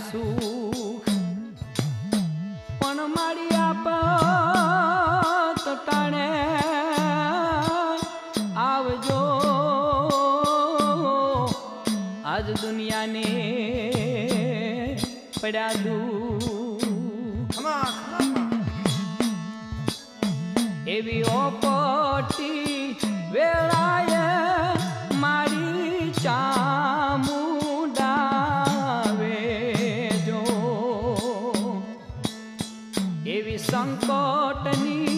સુખ પણ મારી આપ તો ટાણે આવજો આજ દુનિયાને પડ્યા દુઃખ એવી ઓપટી વેળાએ મારી ચામુંડાવે જો એવી સંકટની